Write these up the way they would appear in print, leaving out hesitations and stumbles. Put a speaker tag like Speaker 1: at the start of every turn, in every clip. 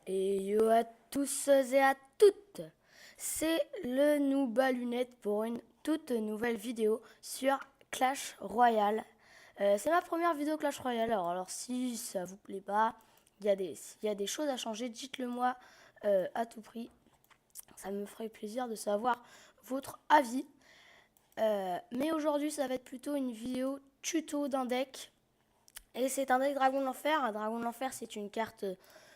Speaker 1: Et yo à tous et à toutes, c'est le Nooba Lunette pour une toute nouvelle vidéo sur Clash Royale. C'est ma première vidéo Clash Royale, alors si ça vous plaît pas, il y a des choses à changer, dites-le moi à tout prix. Ça me ferait plaisir de savoir votre avis. Mais aujourd'hui, ça va être plutôt une vidéo tuto d'un deck. Et c'est un deck Dragon de l'Enfer. Un Dragon de l'Enfer, c'est une carte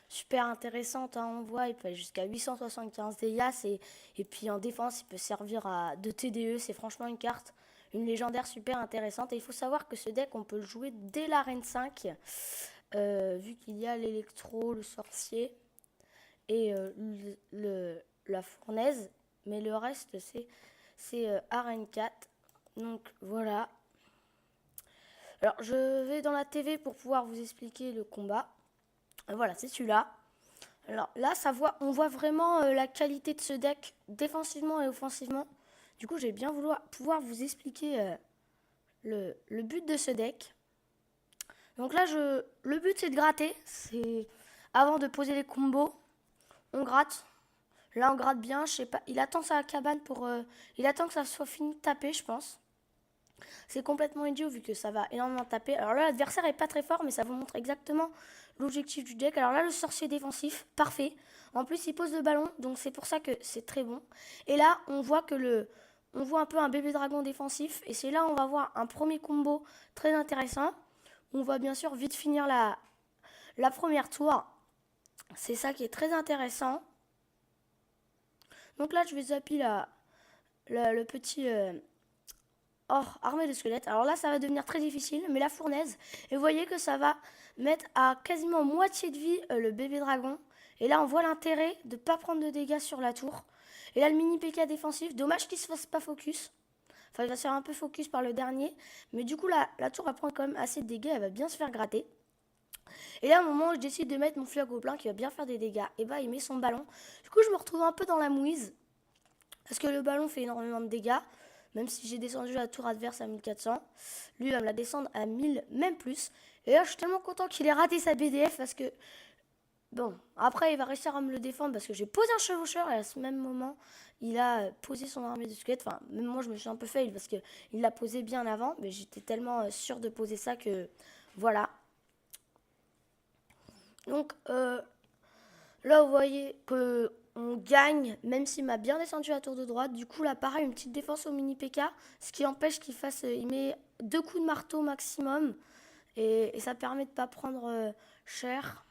Speaker 1: super intéressante. Hein, on voit, il peut aller jusqu'à 875 dégâts. Et puis en défense, il peut servir de TDE. C'est franchement une légendaire super intéressante. Et il faut savoir que ce deck, on peut le jouer dès l'arène 5. Vu qu'il y a l'électro, le sorcier et la fournaise. Mais le reste, c'est arène 4. Donc voilà. Alors, je vais dans la TV pour pouvoir vous expliquer le combat. Voilà, c'est celui-là. Alors là, on voit vraiment la qualité de ce deck défensivement et offensivement. Du coup, j'ai bien pouvoir vous expliquer le but de ce deck. Donc là, le but, c'est de gratter. C'est avant de poser les combos, on gratte. Là, on gratte bien. Je sais pas. Il attend sa cabane il attend que ça soit fini de taper, je pense. C'est complètement idiot vu que ça va énormément taper. Alors là, l'adversaire est pas très fort, mais ça vous montre exactement l'objectif du deck. Alors là, le sorcier défensif, parfait. En plus, il pose le ballon, donc c'est pour ça que c'est très bon. Et là, on voit on voit un peu un bébé dragon défensif. Et c'est là où on va voir un premier combo très intéressant. On va bien sûr vite finir la première tour. C'est ça qui est très intéressant. Donc là, je vais zapper le petit... armée de squelettes. Alors là, ça va devenir très difficile, mais la fournaise. Et vous voyez que ça va mettre à quasiment moitié de vie le bébé dragon. Et là, on voit l'intérêt de ne pas prendre de dégâts sur la tour. Et là, le mini PK défensif. Dommage qu'il ne se fasse pas focus. Enfin, il va se faire un peu focus par le dernier. Mais du coup, la tour va prendre quand même assez de dégâts. Elle va bien se faire gratter. Et là, au moment où je décide de mettre mon flux à gobelin qui va bien faire des dégâts, et bah, il met son ballon. Du coup, je me retrouve un peu dans la mouise. Parce que le ballon fait énormément de dégâts. Même si j'ai descendu la tour adverse à 1400, lui il va me la descendre à 1000, même plus. Et là, je suis tellement content qu'il ait raté sa BDF parce que, bon, après il va réussir à me le défendre parce que j'ai posé un chevaucheur et à ce même moment, il a posé son armée de squelettes. Enfin, même moi, je me suis un peu fail parce qu'il l'a posé bien avant, mais j'étais tellement sûre de poser ça que, voilà. Donc, là, vous voyez que on gagne, même s'il m'a bien descendu la tour de droite. Du coup, là, pareil, une petite défense au mini PK, ce qui empêche qu'il fasse. Il met 2 coups de marteau maximum. Et ça permet de ne pas prendre cher.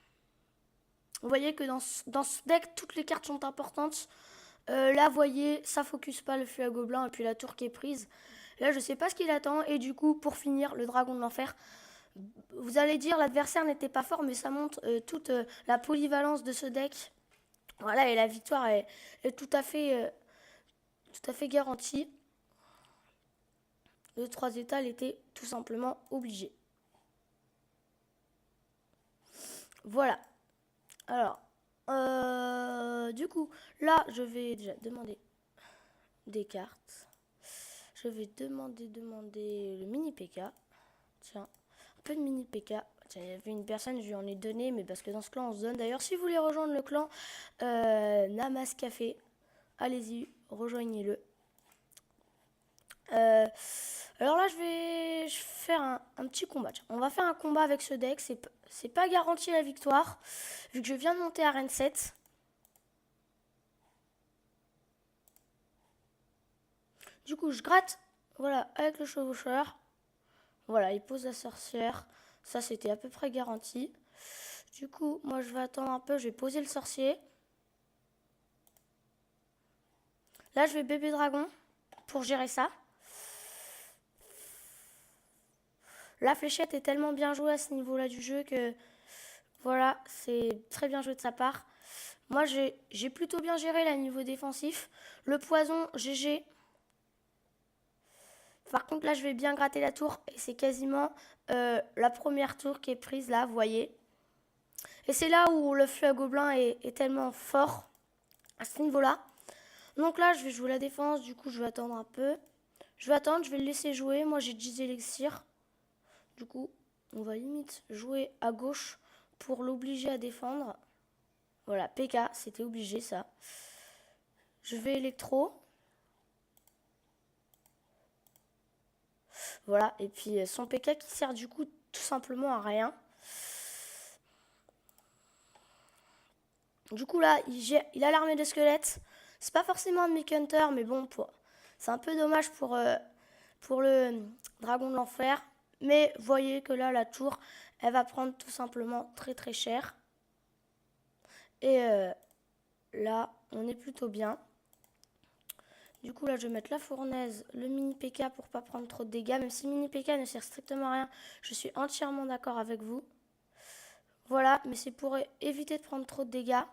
Speaker 1: Vous voyez que dans ce deck, toutes les cartes sont importantes. Là, vous voyez, ça focus pas le flux à gobelin et puis la tour qui est prise. Là, je sais pas ce qu'il attend. Et du coup, pour finir, le dragon de l'enfer. Vous allez dire, l'adversaire n'était pas fort, mais ça montre toute la polyvalence de ce deck. Voilà, et la victoire est tout à fait garantie. Le 3 étal était tout simplement obligé. Voilà. Alors, du coup, là, je vais déjà demander des cartes. Je vais demander le mini PK. Tiens, un peu de mini PK. Tiens, il y avait une personne, je lui en ai donné, mais parce que dans ce clan, on se donne. D'ailleurs, si vous voulez rejoindre le clan Namas Café, allez-y, rejoignez-le. Alors là, je vais faire un petit combat. Tiens, on va faire un combat avec ce deck. C'est pas garanti la victoire, vu que je viens de monter à Arène 7. Du coup, je gratte, voilà, avec le chevaucheur. Voilà, il pose la sorcière. Ça, c'était à peu près garanti. Du coup, moi, je vais attendre un peu. Je vais poser le sorcier. Là, je vais bébé dragon pour gérer ça. La fléchette est tellement bien jouée à ce niveau-là du jeu que, voilà, c'est très bien joué de sa part. Moi, j'ai plutôt bien géré là niveau défensif. Le poison, GG. Par contre, là, je vais bien gratter la tour. Et c'est quasiment la première tour qui est prise là, vous voyez. Et c'est là où le flux à gobelin est tellement fort à ce niveau-là. Donc là, je vais jouer la défense. Du coup, je vais attendre un peu. Je vais attendre, je vais le laisser jouer. Moi, j'ai 10 élixirs. Du coup, on va limite jouer à gauche pour l'obliger à défendre. Voilà, PK, c'était obligé ça. Je vais électro. Voilà, et puis son PK qui sert du coup tout simplement à rien. Du coup là, il a l'armée de squelettes. C'est pas forcément un de mes counters, mais bon, c'est un peu dommage pour le dragon de l'enfer. Mais voyez que là, la tour, elle va prendre tout simplement très très cher. Et là, on est plutôt bien. Du coup, là, je vais mettre la fournaise, le mini PK pour pas prendre trop de dégâts. Même si le mini PK ne sert strictement à rien, je suis entièrement d'accord avec vous. Voilà, mais c'est pour éviter de prendre trop de dégâts.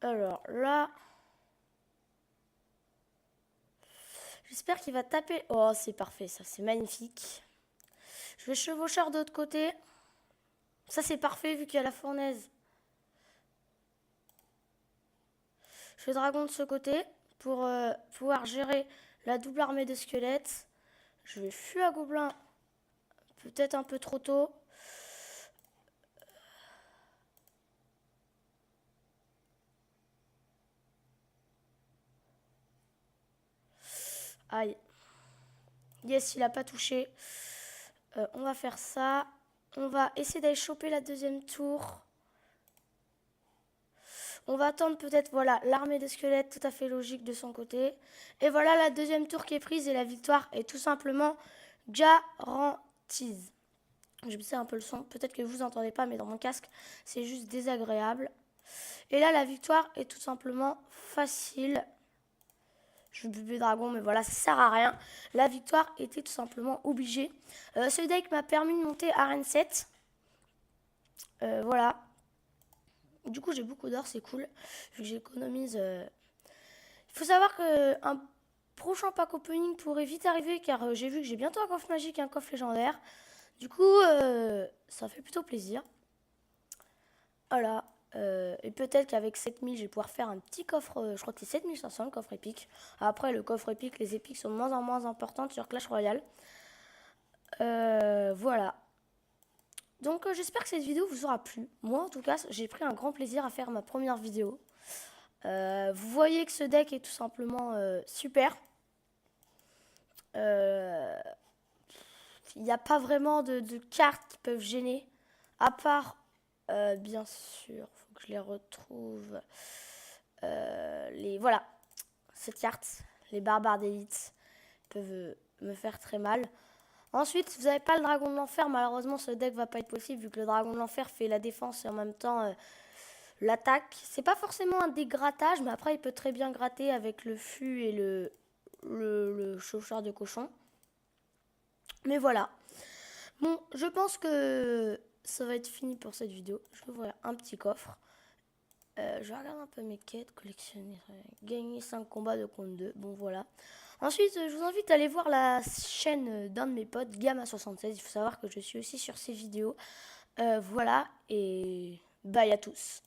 Speaker 1: Alors là, j'espère qu'il va taper. Oh, c'est parfait, ça, c'est magnifique. Je vais chevaucheur de l'autre côté. Ça, c'est parfait vu qu'il y a la fournaise. Je fais dragon de ce côté pour pouvoir gérer la double armée de squelettes. Je vais fuir à gobelin peut-être un peu trop tôt. Aïe. Yes, il n'a pas touché. On va faire ça. On va essayer d'aller choper la deuxième tour. On va attendre peut-être, voilà, l'armée des squelettes, tout à fait logique de son côté. Et voilà la deuxième tour qui est prise et la victoire est tout simplement garantie. Je baisser un peu le son, peut-être que vous n'entendez pas, mais dans mon casque, c'est juste désagréable. Et là, la victoire est tout simplement facile. Je veux bébé dragon, mais voilà, ça sert à rien. La victoire était tout simplement obligée. Ce deck m'a permis de monter Arène 7. Voilà. Du coup, j'ai beaucoup d'or, c'est cool. Vu que j'économise. Il faut savoir qu'un prochain pack opening pourrait vite arriver, car j'ai vu que j'ai bientôt un coffre magique et un coffre légendaire. Du coup, ça fait plutôt plaisir. Voilà. Et peut-être qu'avec 7000, je vais pouvoir faire un petit coffre. Je crois que c'est 7500 le coffre épique. Après, le coffre épique, les épiques sont de moins en moins importantes sur Clash Royale. Voilà. Donc, j'espère que cette vidéo vous aura plu. Moi, en tout cas, j'ai pris un grand plaisir à faire ma première vidéo. Vous voyez que ce deck est tout simplement super. Il n'y a pas vraiment de cartes qui peuvent gêner. À part, bien sûr, faut que je les retrouve. Voilà, cette carte, les barbares d'élite, peuvent me faire très mal. Ensuite, vous n'avez pas le dragon de l'enfer. Malheureusement, ce deck va pas être possible vu que le dragon de l'enfer fait la défense et en même temps l'attaque. C'est pas forcément un dégrattage, mais après, il peut très bien gratter avec le fût et le chauffeur de cochon. Mais voilà. Bon, je pense que ça va être fini pour cette vidéo. Je vais ouvrir un petit coffre. Je regarde un peu mes quêtes, collectionner, gagner 5 combats de compte 2. Bon, voilà. Ensuite, je vous invite à aller voir la chaîne d'un de mes potes, Gamma76. Il faut savoir que je suis aussi sur ses vidéos. Voilà, et bye à tous.